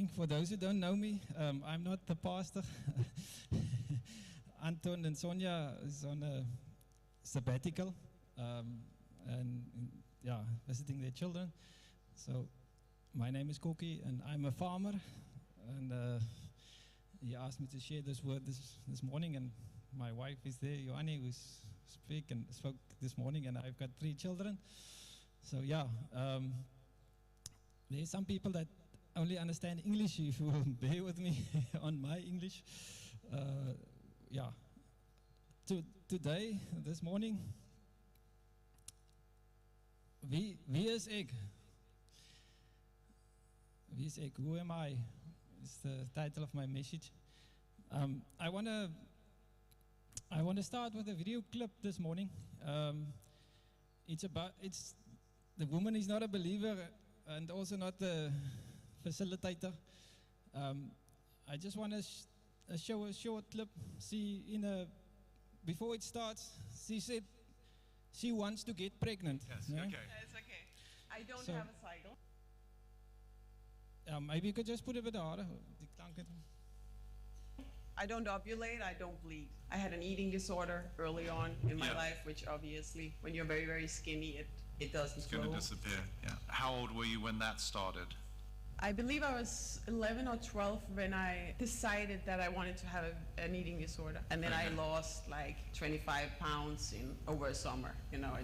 think for those who don't know me, I'm not the pastor. Anton and Sonia is on a sabbatical and yeah, visiting their children. So my name is Koki and I'm a farmer. And he asked me to share this word this morning, and my wife is there, Joanne, who spoke this morning, and I've got 3 children. So yeah, there are some people that only understand English. If you will bear with me on my English. Yeah. Today, this morning, wie is ek? Wie is ek? Who am I? Is the title of my message. I want to start with a video clip this morning. It's the woman is not a believer and also not a facilitator. I just want to show a short clip. Before it starts, she said she wants to get pregnant. Yes, yeah? okay. It's okay. I don't have a cycle. Maybe you could just put it a bit harder. I don't ovulate, I don't bleed. I had an eating disorder early on in my life, which obviously, when you're very, very skinny, it doesn't It's going to disappear, yeah. How old were you when that started? I believe I was 11 or 12 when I decided that I wanted to have an eating disorder. And then I lost like 25 pounds over a summer, you know.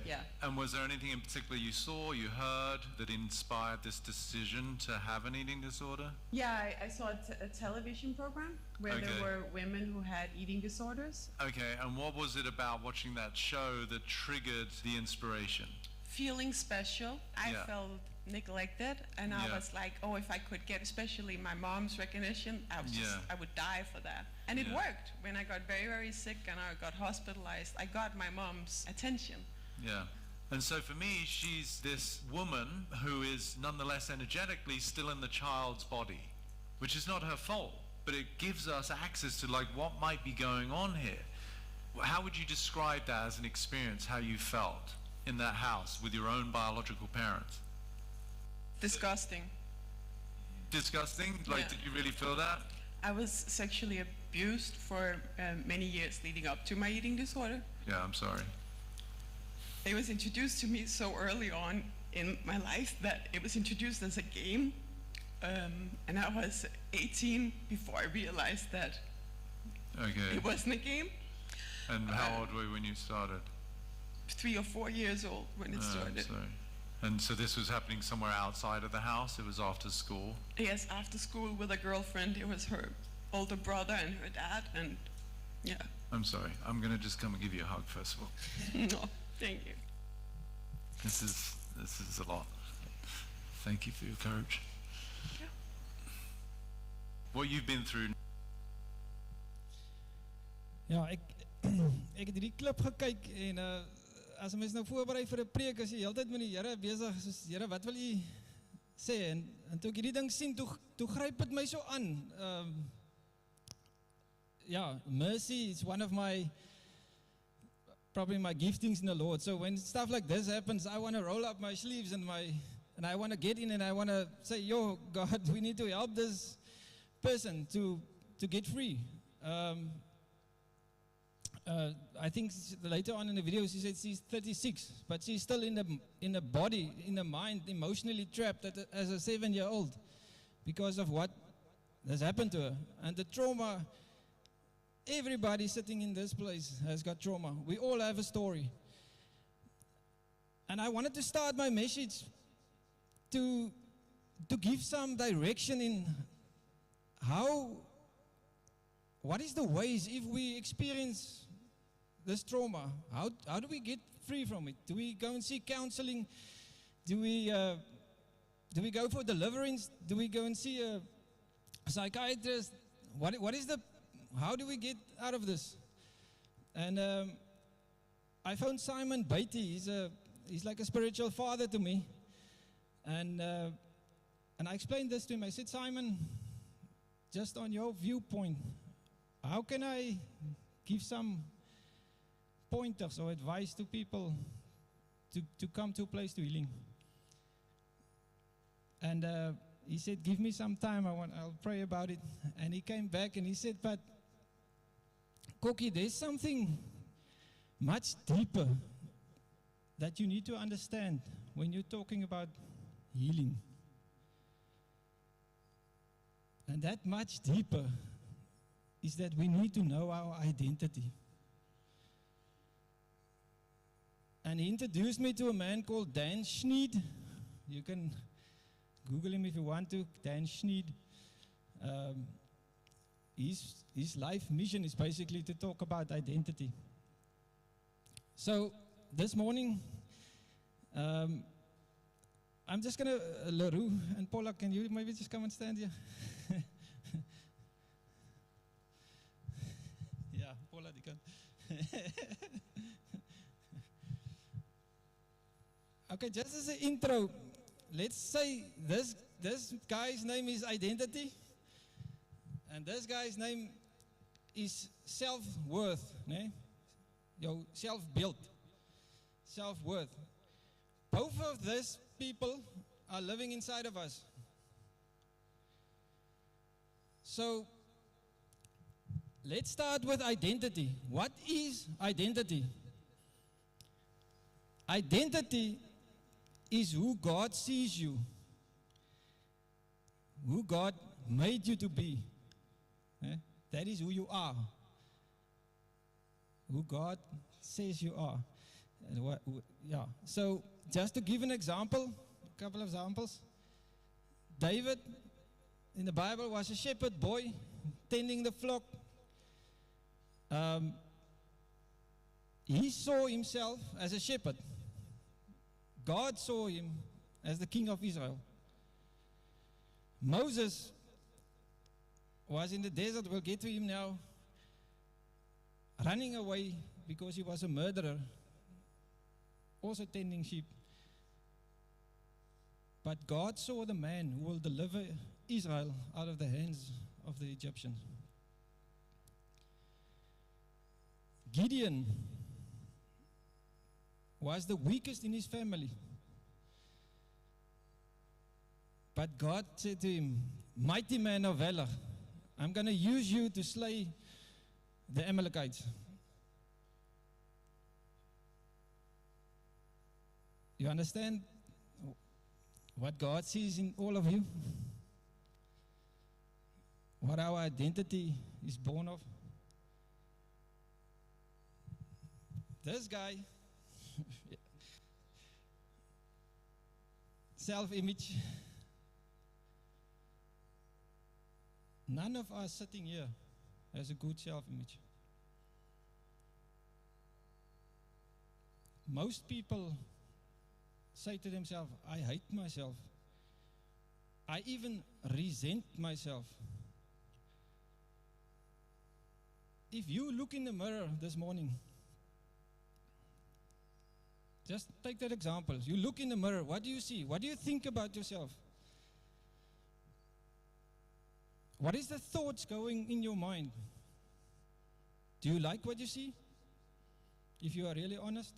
Yeah. And was there anything in particular you saw, you heard, that inspired this decision to have an eating disorder? Yeah, I saw a television program where there were women who had eating disorders. Okay, and what was it about watching that show that triggered the inspiration? Feeling special. I felt neglected, and I was like, oh, if I could get especially my mom's recognition, I would die for that. And it worked. When I got very, very sick and I got hospitalized, I got my mom's attention. Yeah. And so for me, she's this woman who is nonetheless energetically still in the child's body, which is not her fault, but it gives us access to like what might be going on here. How would you describe that as an experience, how you felt in that house with your own biological parents? Disgusting. Disgusting? Like, did you really feel that? I was sexually abused for many years leading up to my eating disorder. Yeah, I'm sorry. It was introduced to me so early on in my life that it was introduced as a game. And I was 18 before I realized that it wasn't a game. And how old were you when you started? 3 or 4 years old when it started. Sorry. And so this was happening somewhere outside of the house? It was after school? Yes, after school with a girlfriend. It was her older brother and her dad, and yeah. I'm sorry. I'm going to just come and give you a hug first of all. No, thank you. This is a lot. Thank you for your courage. Yeah. What you've been through. Ja, ek het hierdie klip gekyk en as mens nou voorberei vir 'n preek, is jy heeltyd met die Here besig, soos Here, wat wil U sê? En toe ek hierdie ding sien, toe gryp dit my so aan. Mercy is one of probably my giftings in the Lord. So when stuff like this happens, I want to roll up my sleeves and I want to get in and I want to say, yo, God, we need to help this person to get free. I think later on in the video she said she's 36, but she's still in the body, in the mind, emotionally trapped as a 7-year-old because of what has happened to her. And the trauma, everybody sitting in this place has got trauma. We all have a story. And I wanted to start my message to give some direction in what is the ways if we experience this trauma, how do we get free from it? Do we go and seek counseling? Do we go for deliverance? Do we go and see a psychiatrist? How do we get out of this? And I found Simon Beatty. He's like a spiritual father to me. And I explained this to him. I said, Simon, just on your viewpoint, how can I give some pointers or advice to people to come to a place to healing? And he said, give me some time, I'll pray about it. And he came back and he said, but Kokkie, there's something much deeper that you need to understand when you're talking about healing. And that much deeper is that we need to know our identity. And he introduced me to a man called Dan Schneed. You can Google him if you want to, Dan Schneed. His life mission is basically to talk about identity. So this morning, I'm just going to, LaRue and Paula, can you maybe just come and stand here? Yeah, Paula, die kan. Okay, just as an intro, let's say this guy's name is Identity, and this guy's name is Self-Worth, né? Your self-built, self-worth. Both of these people are living inside of us. So, let's start with identity. What is identity? Identity is who God sees you, who God made you to be. That is who you are, who God says you are. Yeah. So, just to give an example, a couple of examples. David in the Bible was a shepherd boy tending the flock. He saw himself as a shepherd. God saw him as the king of Israel. Moses was in the desert, we'll get to him now, running away because he was a murderer, also tending sheep. But God saw the man who will deliver Israel out of the hands of the Egyptians. Gideon was the weakest in his family. But God said to him, mighty man of valor, I'm going to use you to slay the Amalekites. You understand what God sees in all of you? What our identity is born of? This guy, self-image. None of us sitting here has a good self-image. Most people say to themselves, I hate myself. I even resent myself. If you look in the mirror this morning, just take that example. You look in the mirror, what do you see? What do you think about yourself? What is the thoughts going in your mind? Do you like what you see? If you are really honest.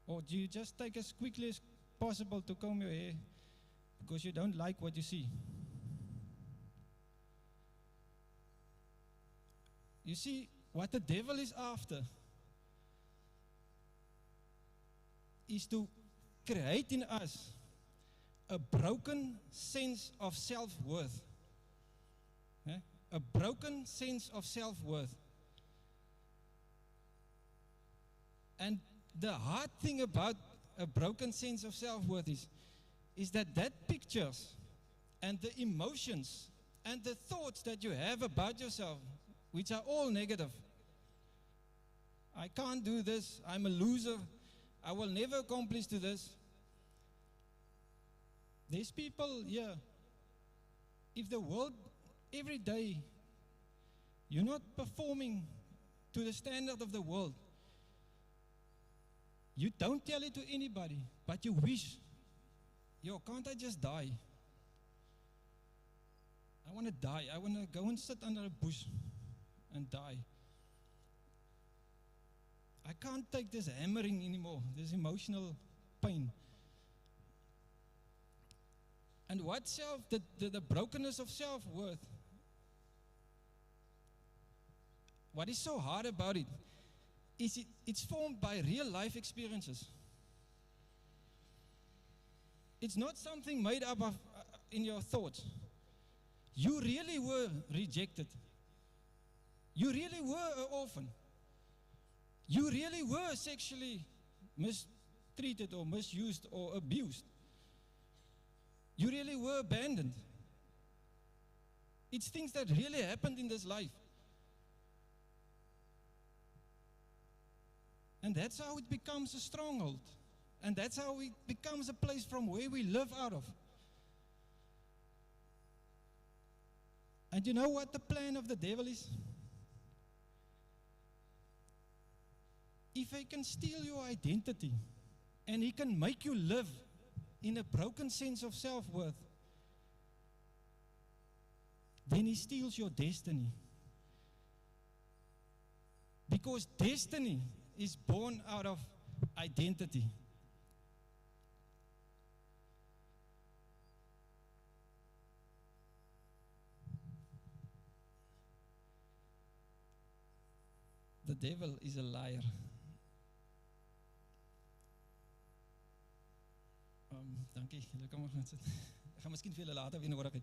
Or do you just take as quickly as possible to comb your hair because you don't like what you see? You see, what the devil is after is to create in us a broken sense of self-worth. A broken sense of self-worth. And the hard thing about a broken sense of self-worth is that pictures and the emotions and the thoughts that you have about yourself, which are all negative. I can't do this. I'm a loser. I will never accomplish to this. There's people here. If the world, every day, you're not performing to the standard of the world, you don't tell it to anybody, but you wish, can't I just die? I want to die. I want to go and sit under a bush and die. I can't take this hammering anymore, this emotional pain. And what the brokenness of self-worth, what is so hard about it is it's formed by real life experiences. It's not something made up of in your thoughts. You really were rejected. You really were an orphan. You really were sexually mistreated or misused or abused. You really were abandoned. It's things that really happened in this life. And that's how it becomes a stronghold. And that's how it becomes a place from where we live out of. And you know what the plan of the devil is? If he can steal your identity and he can make you live in a broken sense of self-worth, then he steals your destiny. Because destiny is born out of identity. The devil is a liar. Dankie, julle kan maar net sit. Ek gaan miskien vir julle later weer nodig hê.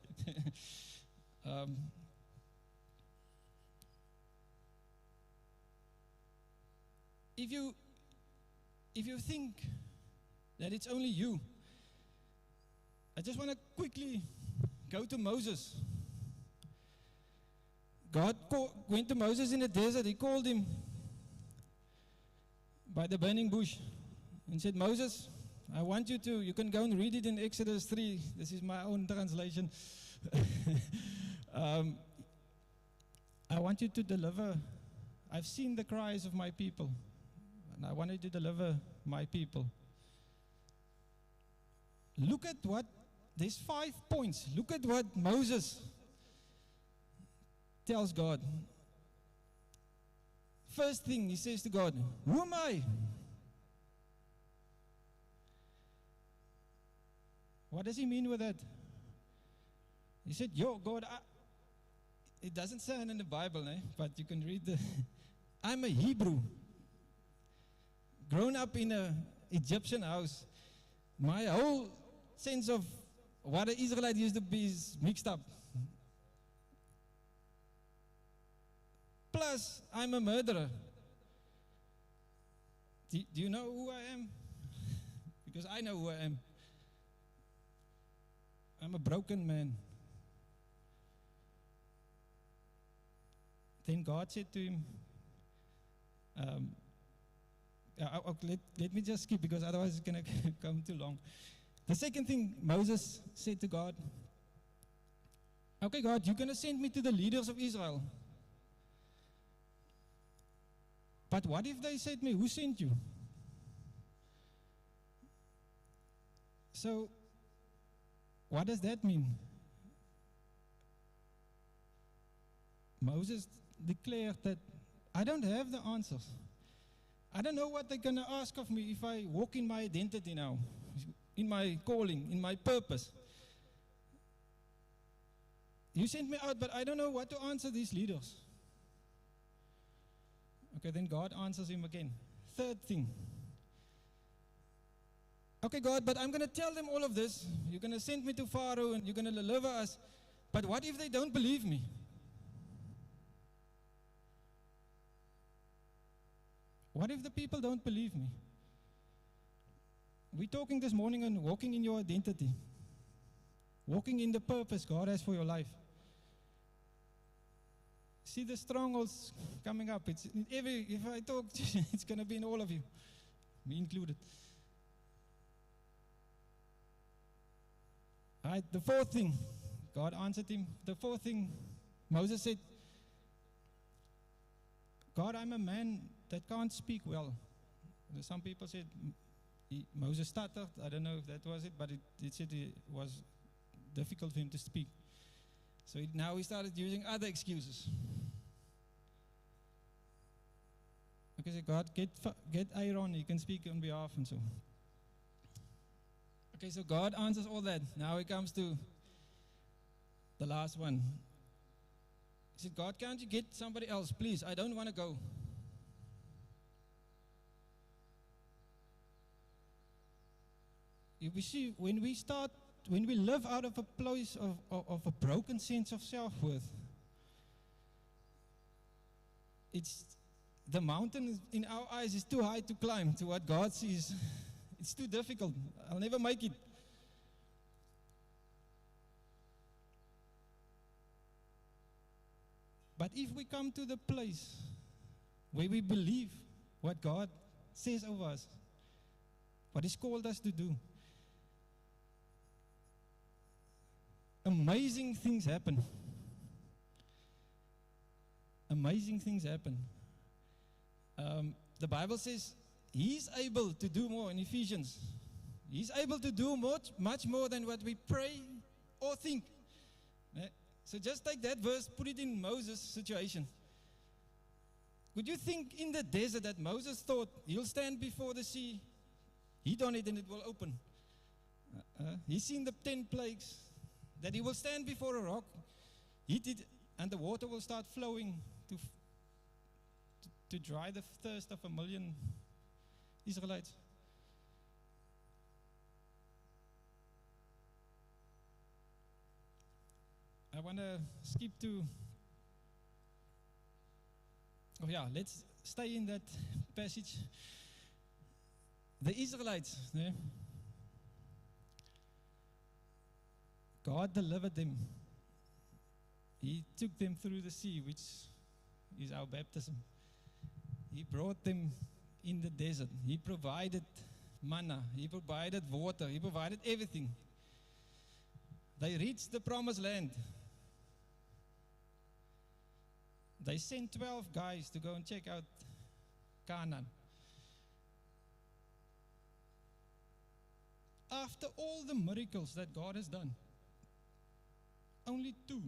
If you think that it's only you, I just want to quickly go to Moses. God went to Moses in the desert. He called him by the burning bush and said, Moses, I want you can go and read it in Exodus 3. This is my own translation. I want you to deliver. I've seen the cries of my people, and I want you to deliver my people. Look at there's 5 points. Look at what Moses tells God. First thing he says to God, who am I? What does he mean with that? He said, God, it doesn't sound in the Bible, but you can read I'm a Hebrew. Grown up in an Egyptian house. My whole sense of what an Israelite used to be is mixed up. Plus, I'm a murderer. Do you know who I am? Because I know who I am. I'm a broken man. Then God said to him, let me just skip because otherwise it's going to come too long. The second thing Moses said to God, okay, God, you're going to send me to the leaders of Israel. But what if they said to me, who sent you? So, what does that mean? Moses declared that I don't have the answers. I don't know what they're going to ask of me if I walk in my identity now, in my calling, in my purpose. You sent me out, but I don't know what to answer these leaders. Okay, then God answers him again. Third thing. Okay, God, but I'm going to tell them all of this. You're going to send me to Pharaoh and you're going to deliver us. But what if they don't believe me? What if the people don't believe me? We're talking this morning on walking in your identity. Walking in the purpose God has for your life. See the strongholds coming up. It's in if I talk, it's going to be in all of you, me included. All right, the fourth thing, God answered him. The fourth thing, Moses said, God, I'm a man that can't speak well. Some people said Moses stuttered. I don't know if that was it, but it said it was difficult for him to speak. So now he started using other excuses. Okay, so God, get Aaron, he can speak on behalf and so. Okay, so God answers all that. Now it comes to the last one. He said, God, can't you get somebody else? Please, I don't want to go. You see, when we live out of a place of a broken sense of self-worth, the mountain in our eyes is too high to climb to what God sees. It's too difficult. I'll never make it. But if we come to the place where we believe what God says of us, what He's called us to do, amazing things happen. Amazing things happen. The Bible says He's able to do more in Ephesians. He's able to do much more than what we pray or think. So just take that verse, put it in Moses' situation. Could you think in the desert that Moses thought he'll stand before the sea, heat on it and it will open? He's seen the 10 plagues, that he will stand before a rock, heat it, and the water will start flowing to dry the thirst of 1 million Israelites. I want to skip to, let's stay in that passage. The Israelites, God delivered them. He took them through the sea, which is our baptism. He brought them in the desert. He provided manna. He provided water. He provided everything. They reached the promised land. They sent 12 guys to go and check out Canaan. After all the miracles that God has done, only 2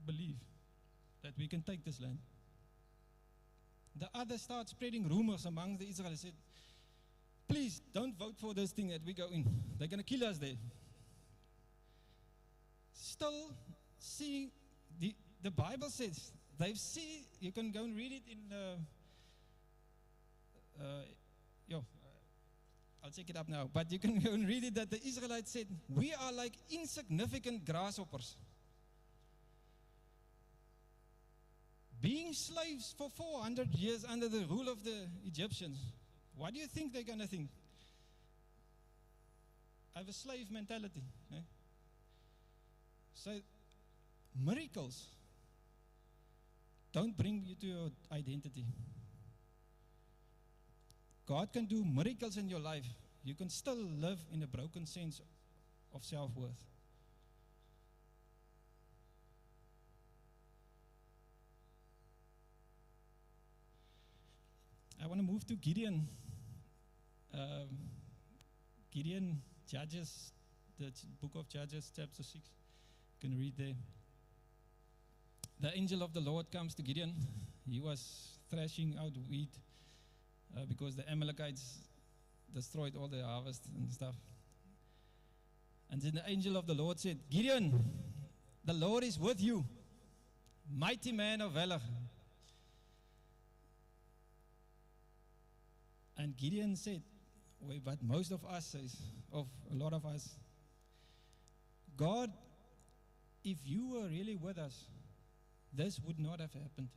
believe that we can take this land. The others start spreading rumors among the Israelites. Said, please don't vote for this thing that we go in. They're going to kill us there. Still, see, the Bible says, they've seen, you can go and read it in, I'll check it up now, but you can go and read it that the Israelites said, we are like insignificant grasshoppers. Being slaves for 400 years under the rule of the Egyptians, what do you think they're going to think? I have a slave mentality. So, miracles don't bring you to your identity. God can do miracles in your life. You can still live in a broken sense of self-worth. I want to move to Gideon. Gideon, Judges, the book of Judges, chapter 6. You can read there. The angel of the Lord comes to Gideon. He was thrashing out wheat because the Amalekites destroyed all the harvest and stuff. And then the angel of the Lord said, Gideon, the Lord is with you, mighty man of valor. And Gideon said, but most of us says, of a lot of us, God, if you were really with us, this would not have happened.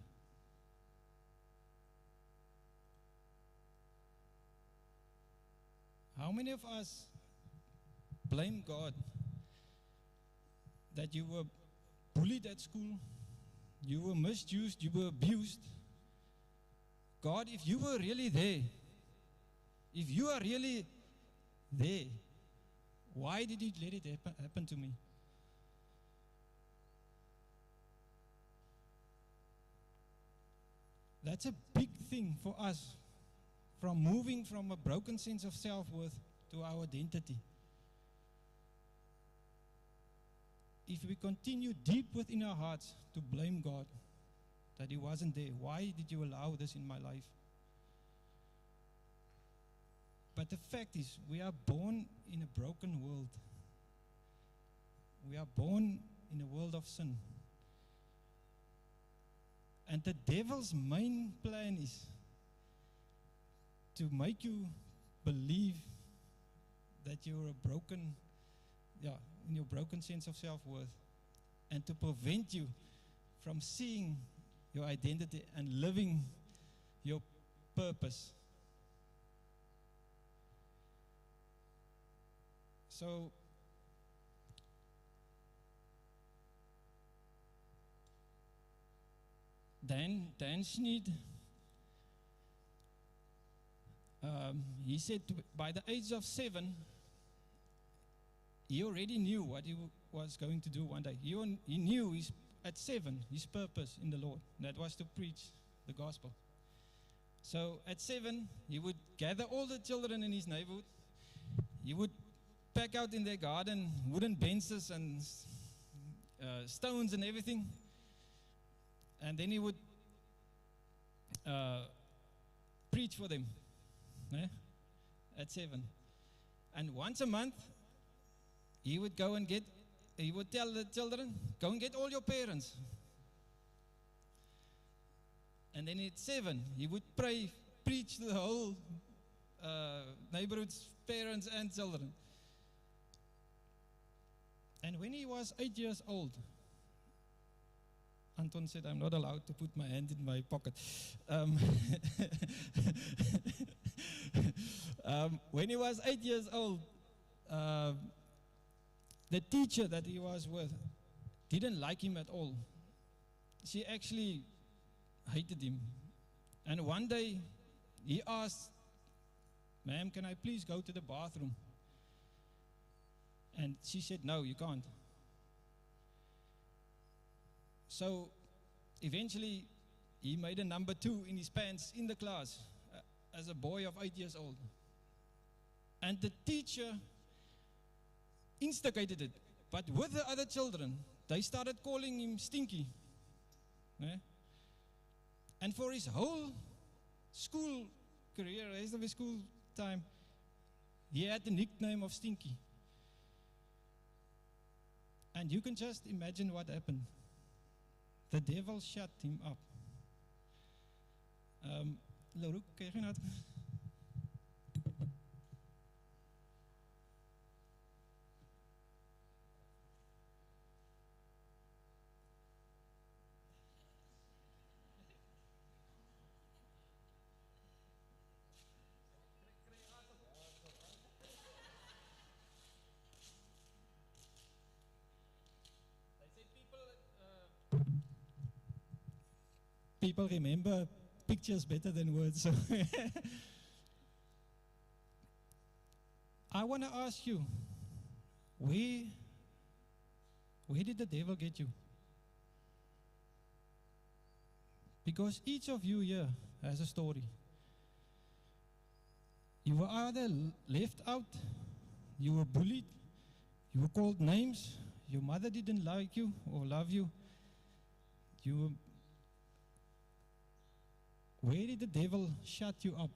How many of us blame God that you were bullied at school, you were misused, you were abused? God, if you were really there, if you are really there, why did you let it happen to me? That's a big thing for us, from moving from a broken sense of self-worth to our identity. If we continue deep within our hearts to blame God that He wasn't there, why did you allow this in my life? But the fact is, we are born in a broken world. We are born in a world of sin. And the devil's main plan is to make you believe that you're a broken, in your broken sense of self-worth, and to prevent you from seeing your identity and living your purpose. So, Dan Sneed, he said by the age of 7, he already knew what he was going to do one day. He knew at 7 his purpose in the Lord. That was to preach the gospel. So at 7, he would gather all the children in his neighborhood. He would pack out in their garden wooden benches and stones and everything. And then he would preach for them at 7. And once a month, he would tell the children, go and get all your parents. And then at 7, he would preach to the whole neighborhood's parents and children. And when he was 8 years old, Anton said, I'm not allowed to put my hand in my pocket. When he was 8 years old, the teacher that he was with didn't like him at all. She actually hated him. And one day, he asked, ma'am, can I please go to the bathroom? And she said, no, you can't. So eventually, he made a number 2 in his pants in the class as a boy of 8 years old. And the teacher instigated it. But with the other children, they started calling him Stinky. And for his whole school career, rest of his school time, he had the nickname of Stinky. And you can just imagine what happened. The devil shut him up. Lauruk, kijk je naar people remember pictures better than words. So I want to ask you, where did the devil get you? Because each of you here has a story. You were either left out, you were bullied, you were called names, your mother didn't like you or love you. Where did the devil shut you up?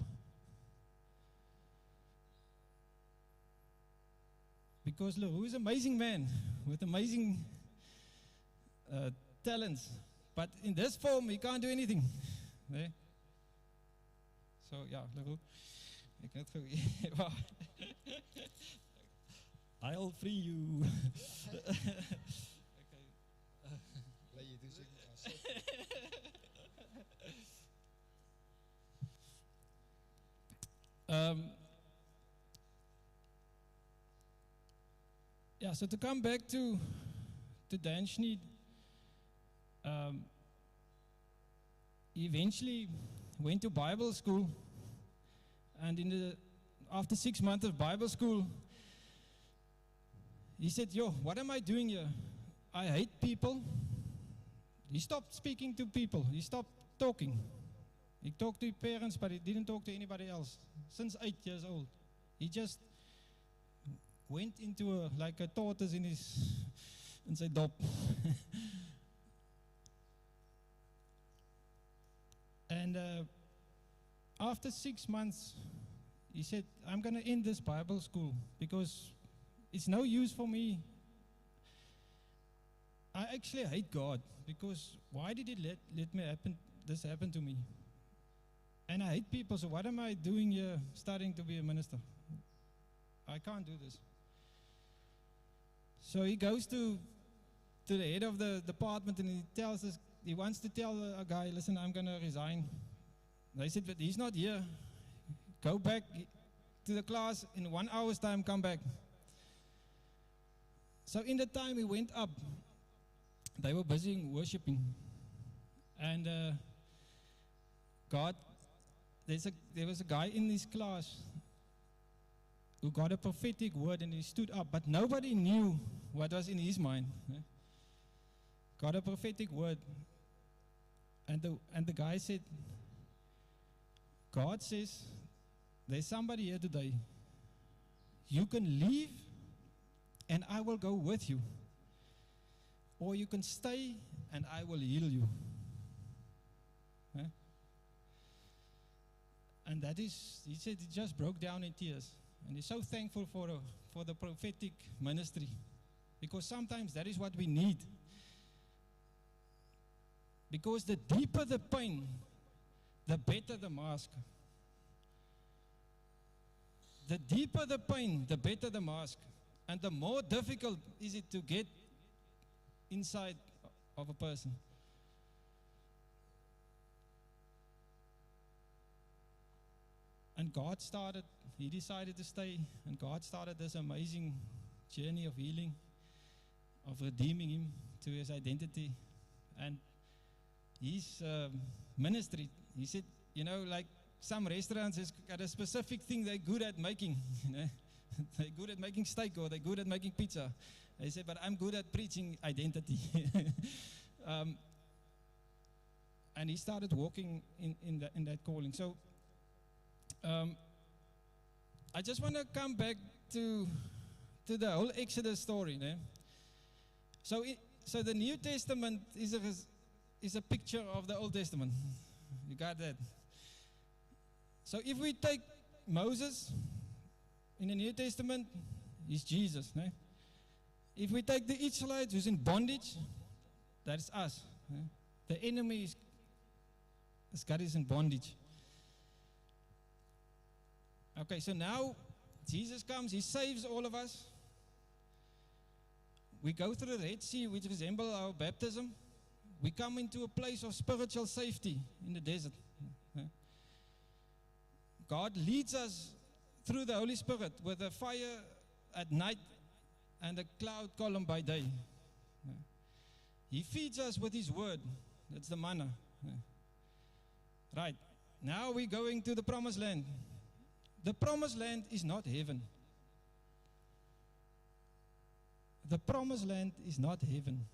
Because Leroux is an amazing man with amazing talents. But in this form, he can't do anything. So, yeah, Leroux. I'll free you. So to come back to Dan Sneed, he eventually went to Bible school, and after 6 months of Bible school, he said, what am I doing here? I hate people. He stopped speaking to people. He stopped talking. He talked to his parents, but he didn't talk to anybody else. Since 8 years old, he just went into like a tortoise in sy dop. And after 6 months, he said, I'm going to end this Bible school because it's no use for me. I actually hate God because why did He let me this happen to me? And I hate people, so what am I doing here starting to be a minister? I can't do this. So he goes to the head of the department and he wants to tell a guy, listen, I'm going to resign. They said, but he's not here. Go back to the class in 1 hour's time, come back. So in the time he went up, they were busy worshiping. And there was a guy in this class who got a prophetic word and he stood up, but nobody knew what was in his mind. Got a prophetic word. And the guy said, God says, there's somebody here today. You can leave and I will go with you. Or you can stay and I will heal you. And that is, he said, he just broke down in tears. And he's so thankful for the prophetic ministry. Because sometimes that is what we need. Because the deeper the pain, the better the mask. The deeper the pain, the better the mask. And the more difficult is it to get inside of a person. And God he decided to stay, and God started this amazing journey of healing, of redeeming him to his identity. And his ministry, he said, like some restaurants has got a specific thing they're good at making. They're good at making steak or they're good at making pizza. They said, but I'm good at preaching identity. And he started walking in that calling. So I just want to come back to the whole Exodus story. So the New Testament is a picture of the Old Testament. You got that? So if we take Moses in the New Testament, he's Jesus. If we take the Israelites who's in bondage, that's us. The enemy is God is in bondage. Okay, so now Jesus comes, he saves all of us. We go through the Red Sea, which resembles our baptism. We come into a place of spiritual safety in the desert. God leads us through the Holy Spirit with a fire at night and a cloud column by day. He feeds us with His word. That's the manna. Right. Now we're going to the promised land. The promised land is not heaven. The promised land is not heaven.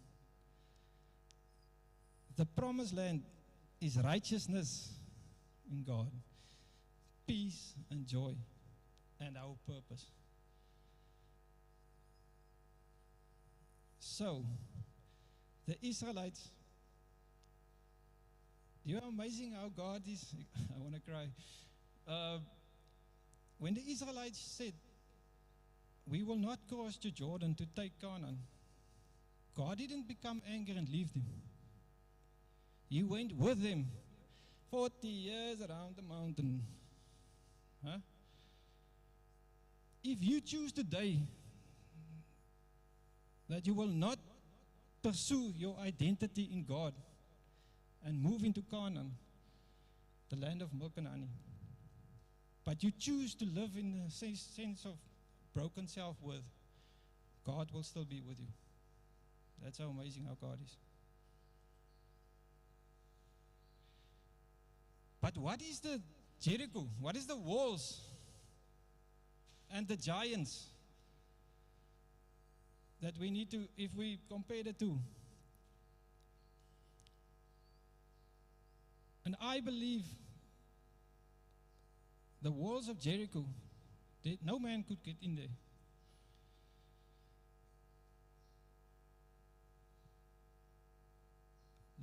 The promised land is righteousness in God, peace and joy, and our purpose. So, the Israelites, you are amazing how God is. I want to cry. When the Israelites said, we will not cross to Jordan to take Canaan, God didn't become angry and leave them. He went with them 40 years around the mountain. If you choose today that you will not pursue your identity in God and move into Canaan, the land of milk and honey, but you choose to live in the sense of broken self-worth, God will still be with you. That's how amazing how God is. But what is the Jericho? What is the walls and the giants that we need to, if we compare the two? And I believe the walls of Jericho, no man could get in there.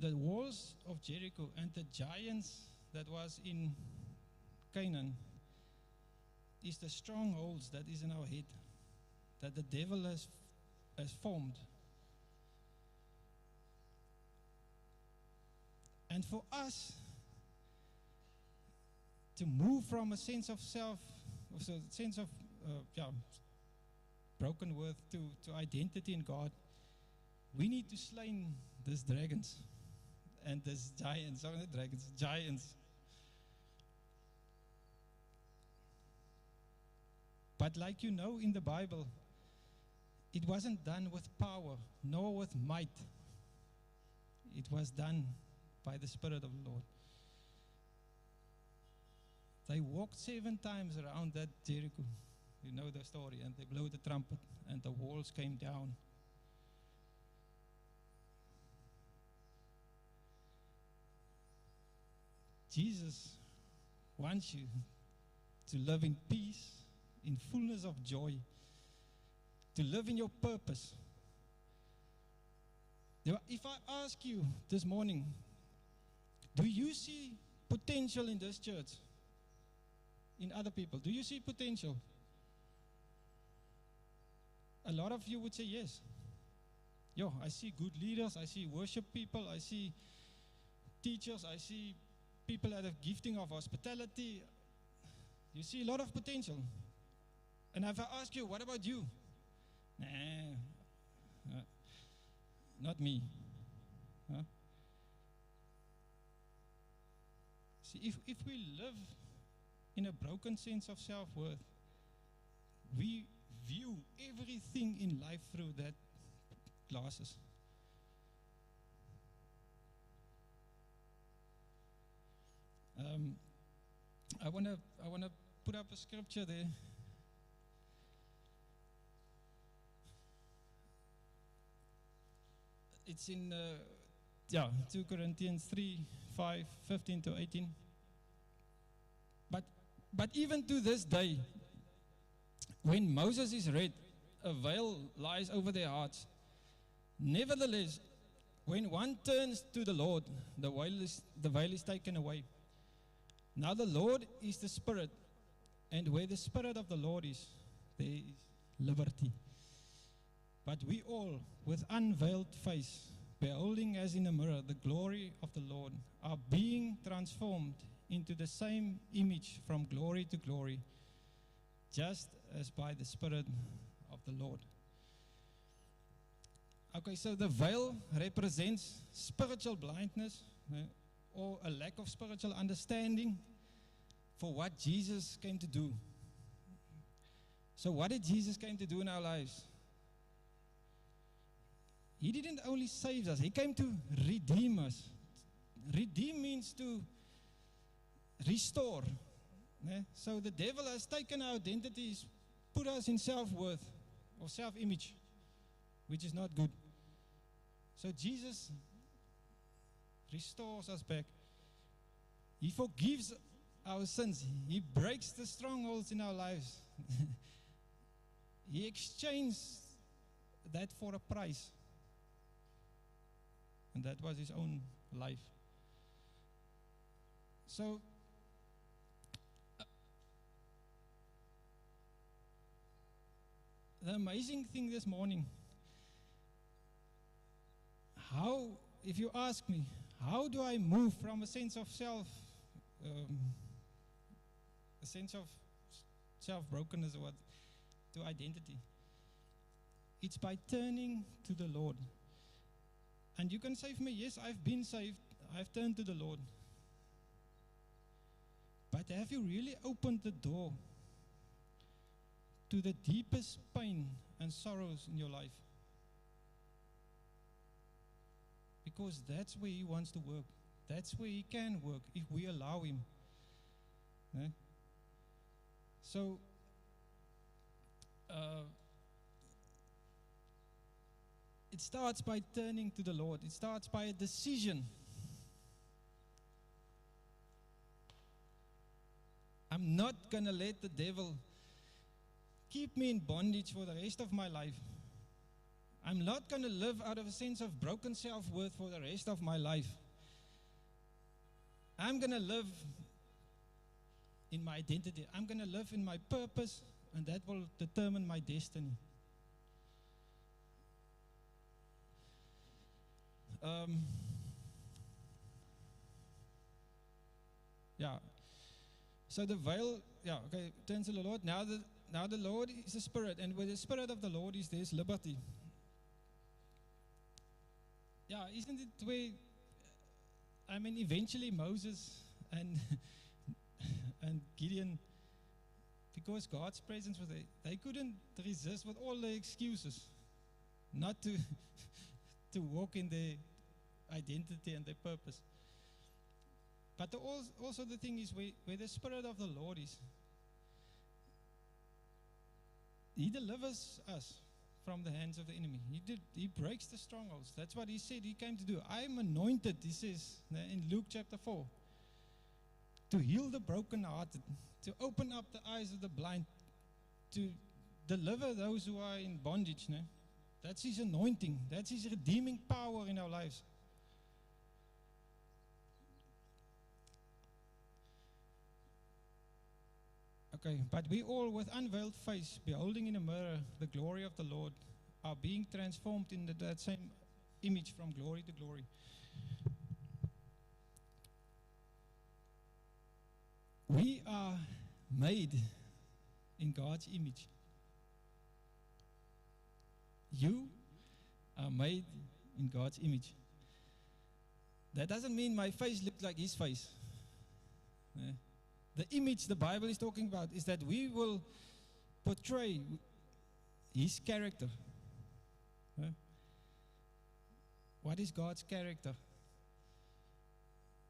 The walls of Jericho and the giants that was in Canaan is the strongholds that is in our head, that the devil has formed. And for us to move from a sense of self, so a sense of broken worth to identity in God, we need to slay these dragons and these giants, not dragons, giants. But like you know in the Bible, it wasn't done with power, nor with might. It was done by the Spirit of the Lord. They walked 7 times around that Jericho. You know the story. And they blew the trumpet, and the walls came down. Jesus wants you to live in peace, in fullness of joy, to live in your purpose. If I ask you this morning, do you see potential in this church? In other people, do you see potential? A lot of you would say yes. I see good leaders, I see worship people, I see teachers, I see people that have gifting of hospitality. You see a lot of potential. And if I ask you, what about you? Nah, not me. Huh? See, if we live in a broken sense of self-worth, we view everything in life through that glasses. I want to put up a scripture there. It's in 2 Corinthians 3:15 to 18. But even to this day, when Moses is read, a veil lies over their hearts. Nevertheless, when one turns to the Lord, the veil is taken away. Now the Lord is the Spirit, and where the Spirit of the Lord is, there is liberty. But we all, with unveiled face, beholding as in a mirror the glory of the Lord, are being transformed into the same image from glory to glory, just as by the Spirit of the Lord. Okay, so the veil represents spiritual blindness, or a lack of spiritual understanding for what Jesus came to do. So what did Jesus came to do in our lives? He didn't only save us, he came to redeem us. Redeem means to restore. So the devil has taken our identities, put us in self-worth or self-image, which is not good. So Jesus restores us back. He forgives our sins. He breaks the strongholds in our lives. He exchanged that for a price. And that was his own life. So, the amazing thing this morning, if you ask me, how do I move from a sense of self-brokenness or what, to identity? It's by turning to the Lord. And you can say for me, yes, I've been saved, I've turned to the Lord. But have you really opened the door to the deepest pain and sorrows in your life? Because that's where he wants to work. That's where he can work if we allow him. So, it starts by turning to the Lord. It starts by a decision. I'm not going to let the devil keep me in bondage for the rest of my life. I'm not going to live out of a sense of broken self-worth for the rest of my life. I'm going to live in my identity. I'm going to live in my purpose, and that will determine my destiny. Yeah. So the veil, okay, turns to the Lord. Now the Lord is the Spirit, and where the Spirit of the Lord is, there's liberty. Yeah, isn't it where, eventually Moses and and Gideon, because God's presence was there, they couldn't resist with all the excuses not to to walk in their identity and their purpose. But also the thing is, where the Spirit of the Lord is, He delivers us from the hands of the enemy. He breaks the strongholds. That's what He said He came to do. I am anointed, He says in Luke chapter 4, to heal the brokenhearted, to open up the eyes of the blind, to deliver those who are in bondage. That's His anointing. That's His redeeming power in our lives. Okay, but we all, with unveiled face, beholding in a mirror the glory of the Lord, are being transformed into that same image from glory to glory. We are made in God's image. You are made in God's image. That doesn't mean my face looks like His face. The image the Bible is talking about is that we will portray His character. What is God's character?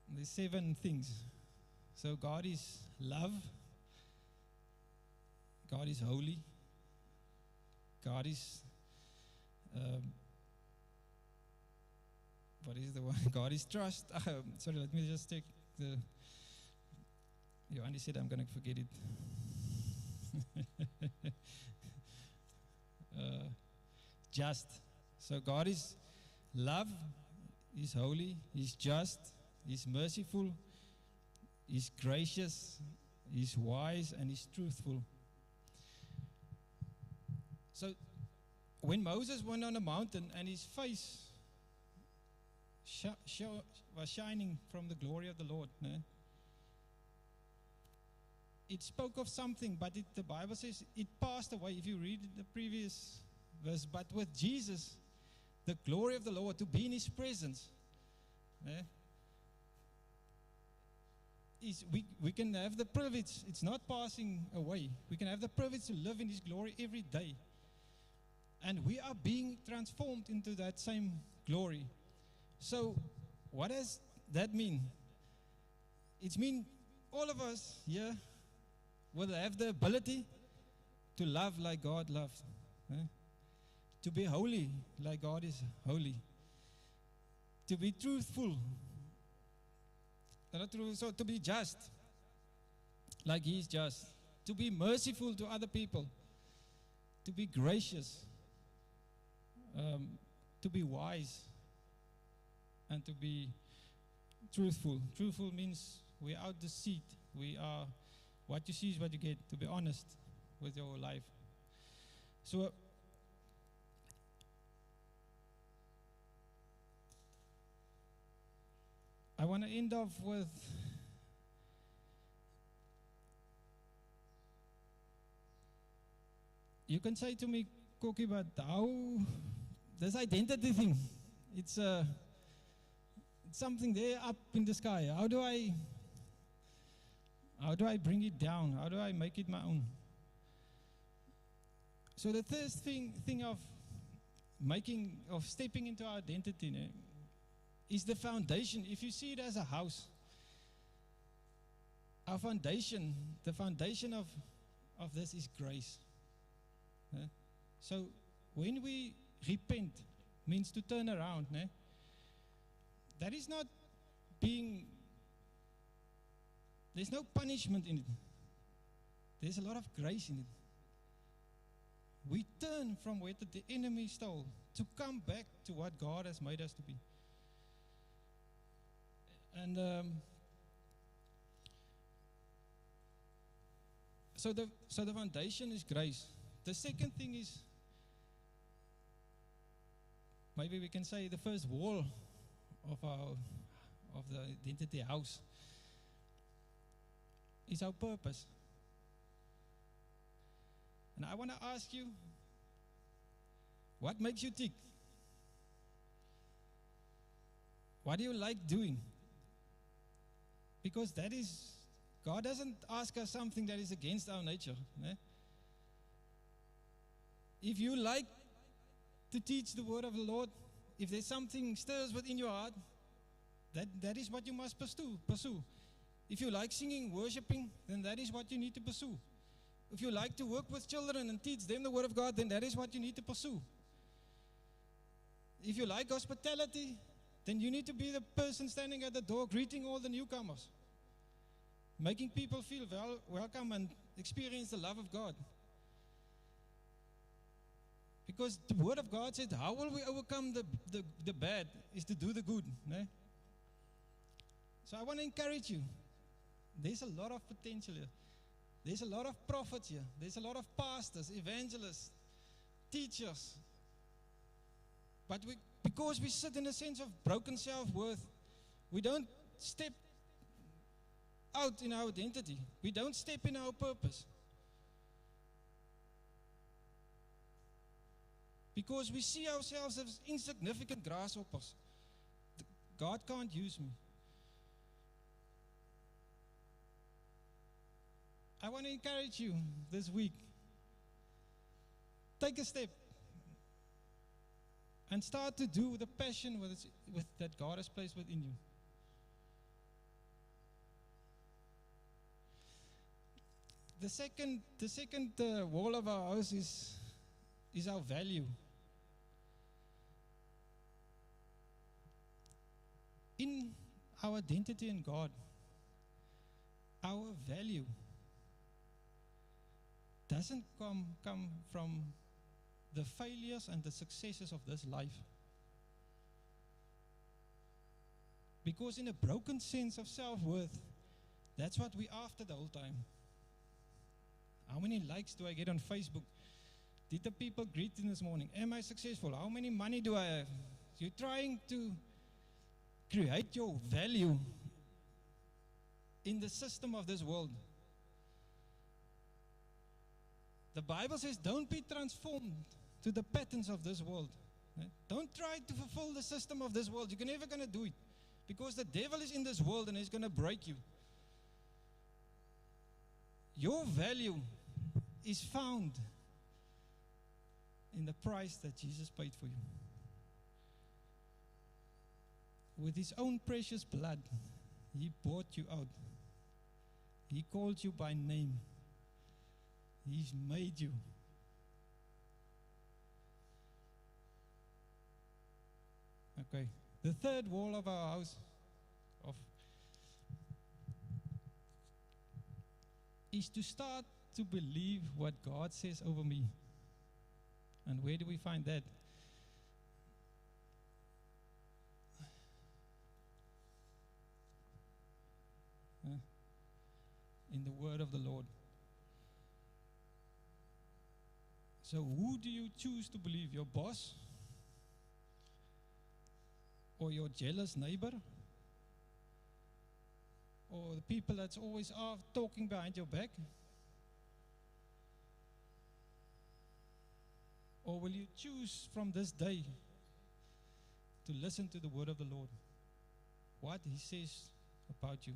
There's 7 things. So God is love. God is holy. God is what is the one? God is trust. Sorry, let me just take the. Johanny said I'm going to forget it. Just. So God is love, He's holy, He's just, He's merciful, He's gracious, He's wise, and He's truthful. So when Moses went on a mountain and his face was shining from the glory of the Lord, it spoke of something, but the Bible says it passed away. If you read the previous verse, but with Jesus, the glory of the Lord, to be in His presence, we can have the privilege. It's not passing away. We can have the privilege to live in His glory every day. And we are being transformed into that same glory. So what does that mean? It means all of us here will have the ability to love like God loves. To be holy like God is holy. To be truthful. So to be just like He is just. To be merciful to other people. To be gracious. To be wise. And to be truthful. Truthful means we're out deceit. We are, what you see is what you get. To be honest with your life. So I want to end off with you can say to me, Koki, but how this identity thing, it's something there up in the sky. How do I bring it down? How do I make it my own? So the first thing of stepping into our identity is the foundation. If you see it as a house, our foundation, the foundation of this is grace. So when we repent, means to turn around. That is not there's no punishment in it. There's a lot of grace in it. We turn from where the enemy stole to come back to what God has made us to be. And the foundation is grace. The second thing is, maybe we can say, the first wall of the identity house is our purpose. And I want to ask you, what makes you tick? What do you like doing? Because that is, God doesn't ask us something that is against our nature. If you like to teach the word of the Lord, if there's something stirs within your heart, that is what you must pursue. If you like singing, worshiping, then that is what you need to pursue. If you like to work with children and teach them the word of God, then that is what you need to pursue. If you like hospitality, then you need to be the person standing at the door greeting all the newcomers, making people feel welcome and experience the love of God. Because the word of God said, how will we overcome the bad is to do the good. So I want to encourage you. There's a lot of potential here. There's a lot of prophets here. There's a lot of pastors, evangelists, teachers. But because we sit in a sense of broken self-worth, we don't step out in our identity. We don't step in our purpose. Because we see ourselves as insignificant grasshoppers. God can't use me. I want to encourage you this week. Take a step and start to do the passion that God has placed within you. The second wall of our house is our value. In our identity in God, our value doesn't come from the failures and the successes of this life. Because in a broken sense of self-worth, that's what we're after the whole time. How many likes do I get on Facebook? Did the people greet me this morning? Am I successful? How many money do I have? You're trying to create your value in the system of this world. The Bible says, don't be transformed to the patterns of this world. Don't try to fulfill the system of this world. You're never going to do it. Because the devil is in this world and he's going to break you. Your value is found in the price that Jesus paid for you. With his own precious blood, he bought you out. He called you by name. He's made you. Okay. The third wall of our house is to start to believe what God says over me. And where do we find that? In the word of the Lord. So who do you choose to believe? Your boss? Or your jealous neighbor? Or the people that's always talking behind your back? Or will you choose from this day to listen to the word of the Lord? What he says about you.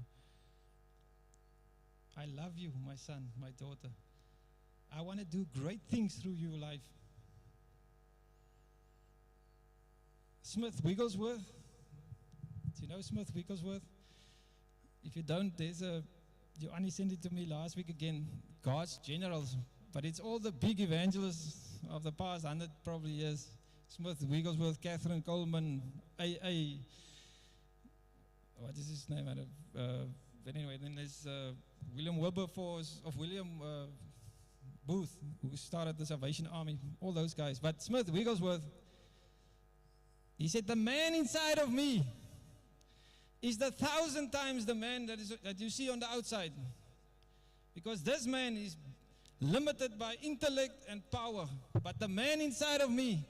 I love you, my son, my daughter. I want to do great things through your life. Smith Wigglesworth. Do you know Smith Wigglesworth? If you don't, Joannie sent it to me last week again. God's generals. But it's all the big evangelists of the past 100 probably years. Smith Wigglesworth, Catherine Coleman, A.A. What is his name? But anyway, then there's William Wilberforce of William Booth, who started the Salvation Army, all those guys. But Smith Wigglesworth, he said, the man inside of me is 1,000 times the man that you see on the outside. Because this man is limited by intellect and power. But the man inside of me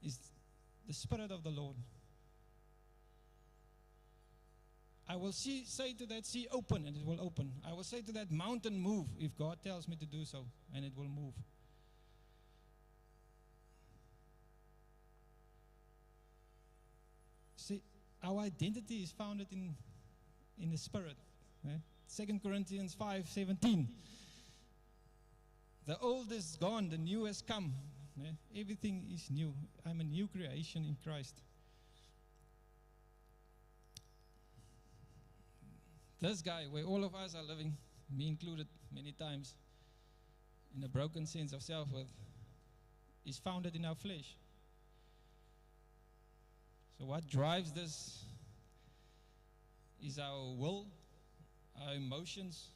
is the Spirit of the Lord. I will say to that sea, open, and it will open. I will say to that mountain, move, if God tells me to do so, and it will move. See, our identity is founded in the Spirit. 2 Corinthians 5:17. The old is gone, the new has come. Everything is new. I'm a new creation in Christ. This guy, where all of us are living, me included many times, in a broken sense of self-worth, is founded in our flesh. So what drives this is our will, our emotions,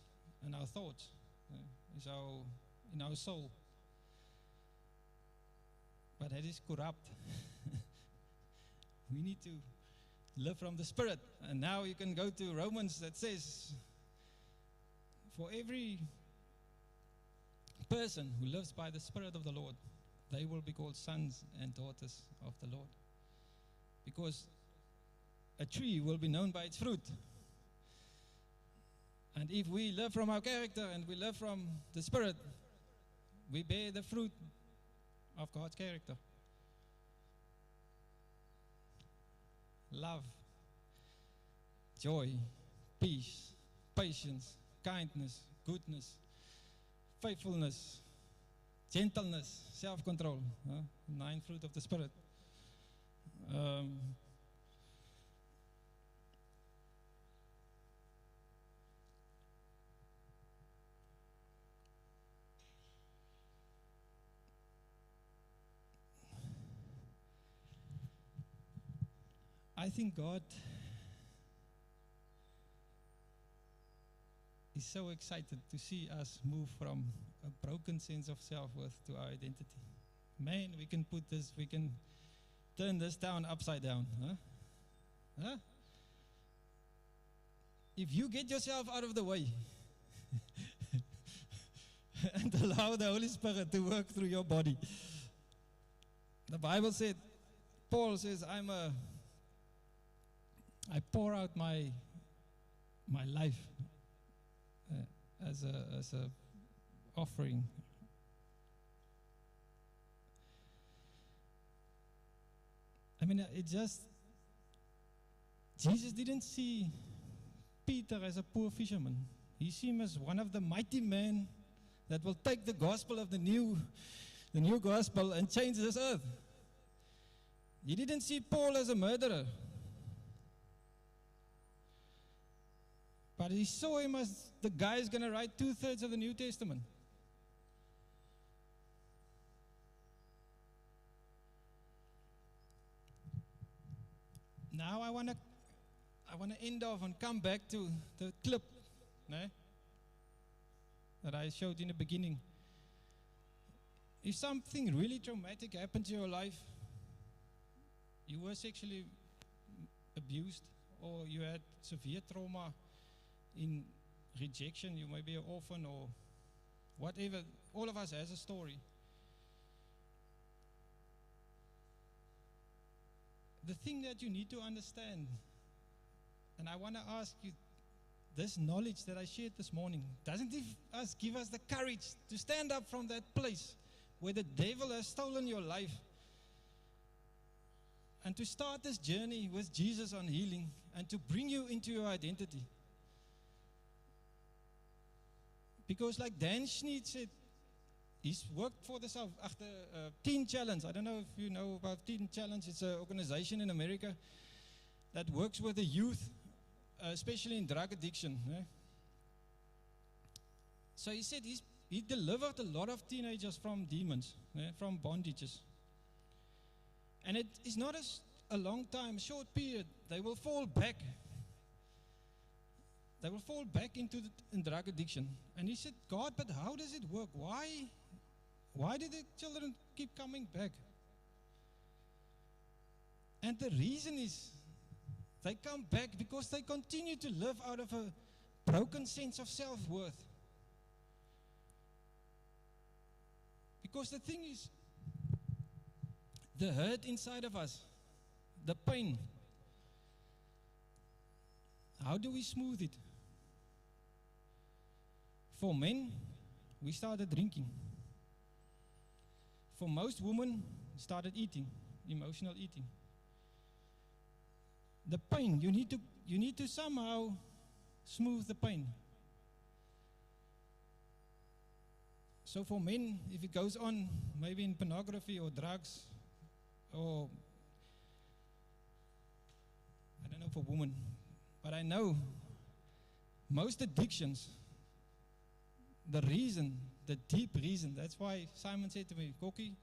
and our thoughts. Is in our soul. But that is corrupt. We need to live from the Spirit. And now you can go to Romans that says, for every person who lives by the Spirit of the Lord, they will be called sons and daughters of the Lord. Because a tree will be known by its fruit. And if we live from our character and we live from the Spirit, we bear the fruit of God's character. Love, joy, peace, patience, kindness, goodness, faithfulness, gentleness, self-control. 9 fruit of the Spirit. I think God is so excited to see us move from a broken sense of self-worth to our identity. Man, we can turn this town upside down. Huh? If you get yourself out of the way and allow the Holy Spirit to work through your body. The Bible said, Paul says, I pour out my life as a offering. I mean, Jesus didn't see Peter as a poor fisherman. He saw him as one of the mighty men that will take the gospel of the new gospel and change this earth. He didn't see Paul as a murderer. But he saw him as the guy who's going to write 2/3 of the New Testament. Now I want to end off and come back to the clip that I showed in the beginning. If something really traumatic happened to your life, you were sexually abused, or you had severe trauma in rejection, you may be an orphan or whatever. All of us has a story. The thing that you need to understand, and I want to ask you, this knowledge that I shared this morning, doesn't it give us the courage to stand up from that place where the devil has stolen your life and to start this journey with Jesus on healing and to bring you into your identity? Because like Dan Schneed said, he's worked for the Teen Challenge. I don't know if you know about Teen Challenge. It's an organization in America that works with the youth, especially in drug addiction. So he said he delivered a lot of teenagers from demons, from bondages. And it is not a long time, short period. They will fall back. They will fall back into in drug addiction. And he said, God, but how does it work? Why do the children keep coming back? And the reason is they come back because they continue to live out of a broken sense of self-worth. Because the thing is, the hurt inside of us, the pain, how do we smooth it? For men, we started drinking. For most women, started eating, emotional eating. The pain, you need to somehow smooth the pain. So for men, if it goes on, maybe in pornography or drugs, or I don't know for women, but I know most addictions, the reason, the deep reason, that's why Simon said to me, Koki,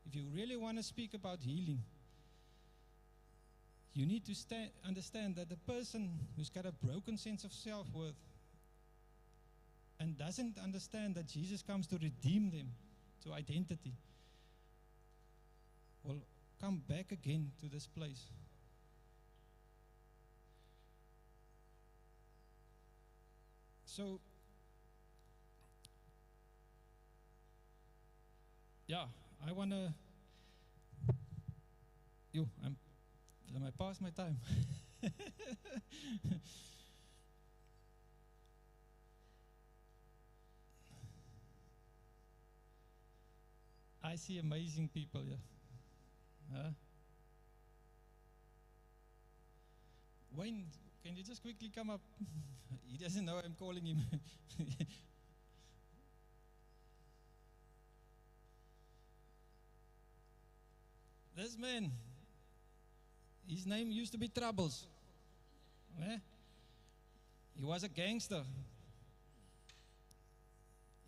if you really want to speak about healing, you need to understand that the person who's got a broken sense of self-worth and doesn't understand that Jesus comes to redeem them to identity will come back again to this place. So, yeah, I want to, am I past my time? I see amazing people here. Huh? Wayne, can you just quickly come up? He doesn't know I'm calling him. This man, his name used to be Troubles. Eh? He was a gangster.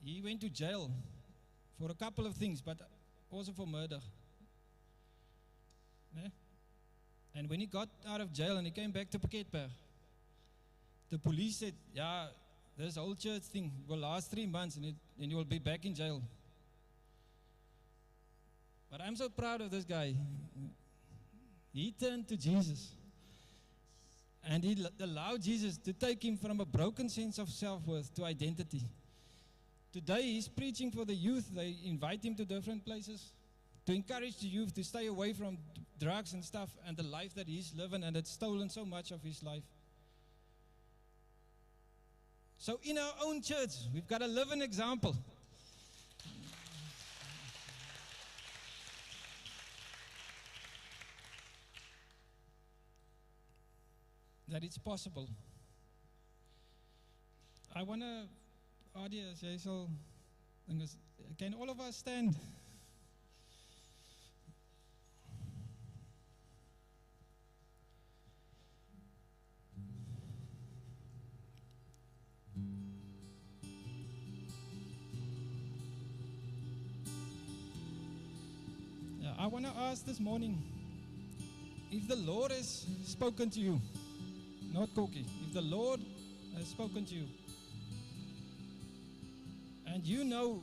He went to jail for a couple of things, but also for murder. Eh? And when he got out of jail and he came back to Piketberg, the police said, yeah, this whole church thing will last 3 months and you will be back in jail. But I'm so proud of this guy. He turned to Jesus. And he allowed Jesus to take him from a broken sense of self-worth to identity. Today he's preaching for the youth. They invite him to different places to encourage the youth to stay away from drugs and stuff and the life that he's living, and it's stolen so much of his life. So in our own church, we've got to live an example. That it's possible. I want to, audience, can all of us stand? Yeah, I want to ask this morning, if the Lord has spoken to you, not Koki, if the Lord has spoken to you, and you know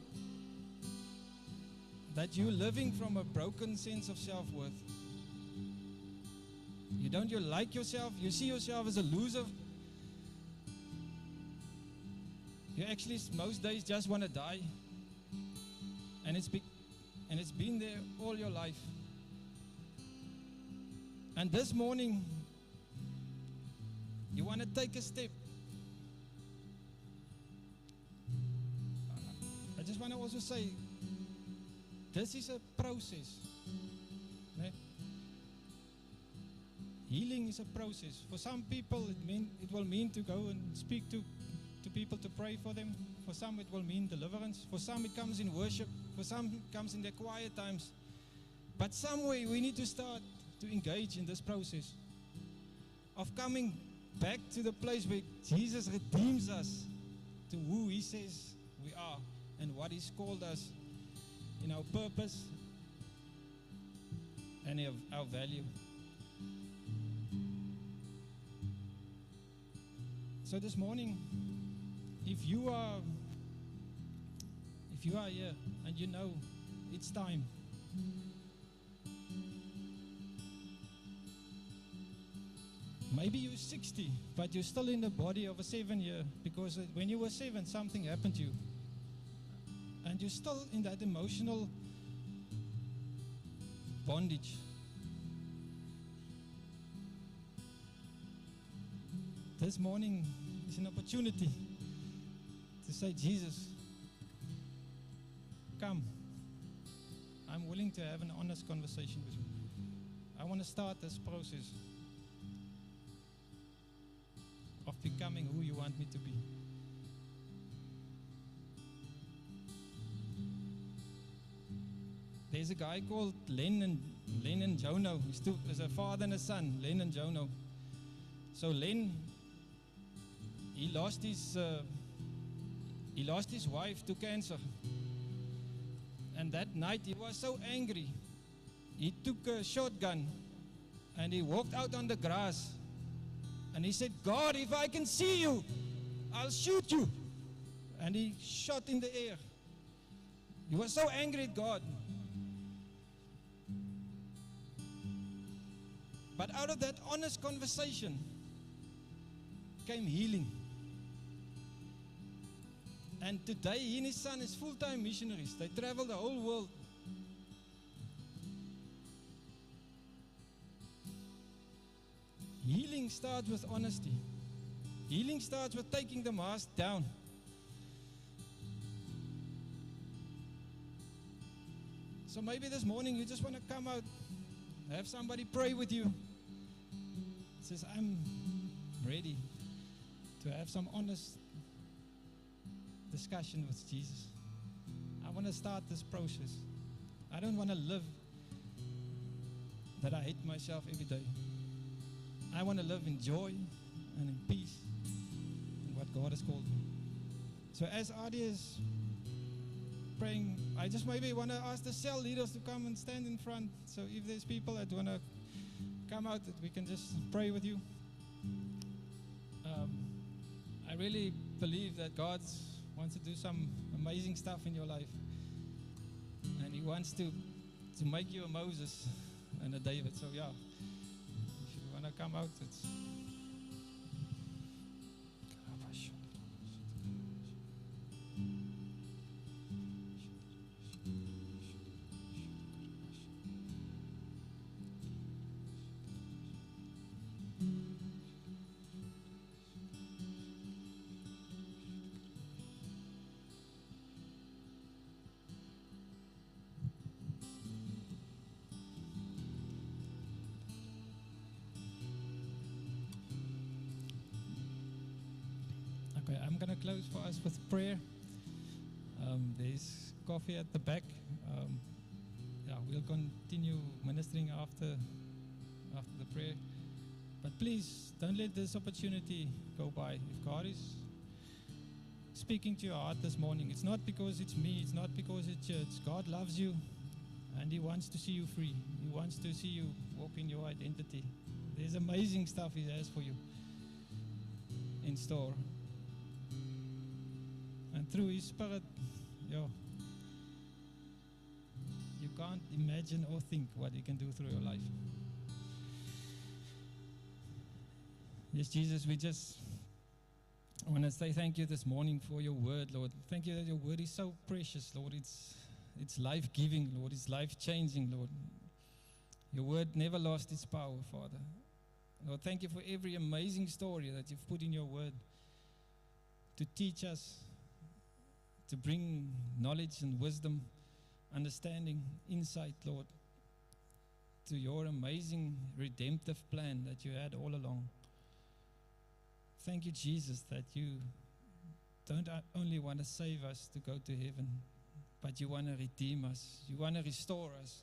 that you're living from a broken sense of self-worth, you like yourself, you see yourself as a loser, you actually most days just want to die, and it's been there all your life. And this morning, you want to take a step. I just want to also say, this is a process. Right? Healing is a process. For some people, it will mean to go and speak to people to pray for them. For some, it will mean deliverance. For some, it comes in worship. For some, it comes in their quiet times. But some way, we need to start to engage in this process of coming back to the place where Jesus redeems us to who He says we are and what He's called us in our purpose and our value. So this morning, if you are here and you know it's time, maybe you're 60, but you're still in the body of a 7-year, because when you were 7, something happened to you. And you're still in that emotional bondage. This morning is an opportunity to say, Jesus, come. I'm willing to have an honest conversation with you. I want to start this process of becoming who you want me to be. There's a guy called Len and Jono. He's a father and a son, Len and Jono. So Len, he lost his wife to cancer. And that night he was so angry. He took a shotgun and he walked out on the grass. And he said, God, if I can see you, I'll shoot you. And he shot in the air. He was so angry at God. But out of that honest conversation came healing. And today he and his son is full-time missionaries. They travel the whole world. Healing starts with honesty. Healing starts with taking the mask down. So maybe this morning you just want to come out, have somebody pray with you. Says, I'm ready to have some honest discussion with Jesus. I want to start this process. I don't want to live that I hate myself every day. I want to live in joy and in peace in what God has called me. So as Adi is praying, I just maybe want to ask the cell leaders to come and stand in front. So if there's people that want to come out, that we can just pray with you. I really believe that God wants to do some amazing stuff in your life. And He wants to make you a Moses and a David. So yeah, if you want to come out, it's... Okay, I'm going to close for us with prayer. There's coffee at the back. We'll continue ministering after the prayer. But please, don't let this opportunity go by. If God is speaking to your heart this morning, it's not because it's me, it's not because it's church. God loves you, and He wants to see you free. He wants to see you walk in your identity. There's amazing stuff He has for you in store. And through His Spirit, you can't imagine or think what He can do through your life. Yes, Jesus, we just want to say thank you this morning for your word, Lord. Thank you that your word is so precious, Lord. It's life-giving, Lord. It's life-changing, Lord. Your word never lost its power, Father. Lord, thank you for every amazing story that you've put in your word to teach us, to bring knowledge and wisdom, understanding, insight, Lord, to your amazing redemptive plan that you had all along. Thank you, Jesus, that you don't only want to save us to go to heaven, but you want to redeem us. You want to restore us.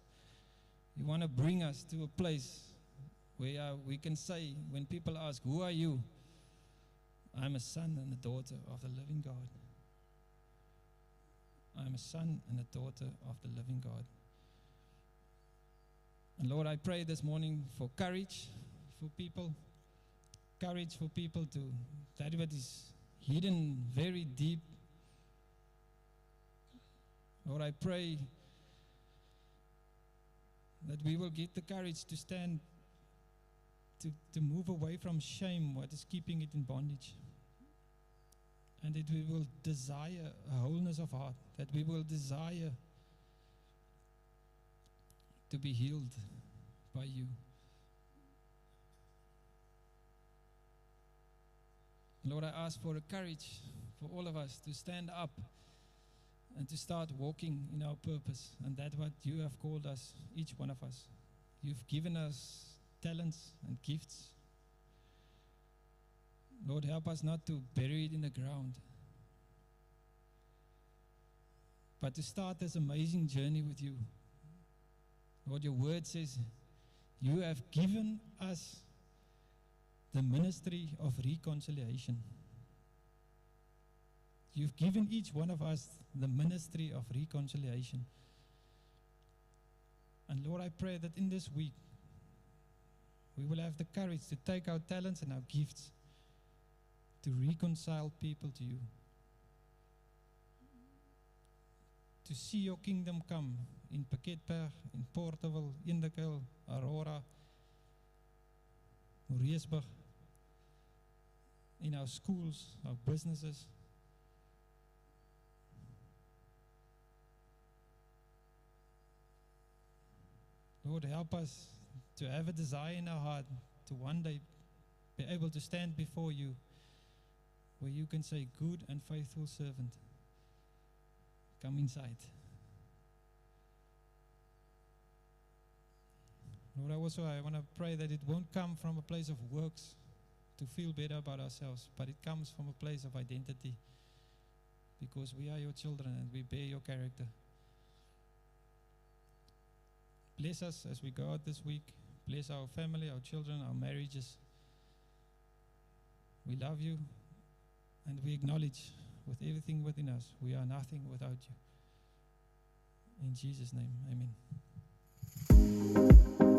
You want to bring us to a place where we can say, when people ask, who are you? I'm a son and a daughter of the living God. I'm a son and a daughter of the living God. And Lord, I pray this morning for courage for people. Courage for people to, that what is hidden very deep. Lord, I pray that we will get the courage to stand, to move away from shame, what is keeping it in bondage. And that we will desire a wholeness of heart, that we will desire to be healed by you. Lord, I ask for the courage for all of us to stand up and to start walking in our purpose, and that's what you have called us, each one of us. You've given us talents and gifts. Lord, help us not to bury it in the ground, but to start this amazing journey with you. Lord, your word says you have given us the ministry of reconciliation. You've given each one of us the ministry of reconciliation. And Lord, I pray that in this week, we will have the courage to take our talents and our gifts to reconcile people to you. To see your kingdom come in Piketberg, in Porterville, Indekil, Aurora, Moreesburg, in our schools, our businesses. Lord, help us to have a desire in our heart to one day be able to stand before you, where you can say, good and faithful servant, come inside. Lord, I want to pray that it won't come from a place of works to feel better about ourselves, but it comes from a place of identity, because we are your children and we bear your character. Bless us as we go out this week. Bless our family, our children, our marriages. We love you and we acknowledge with everything within us, we are nothing without you. In Jesus' name, amen.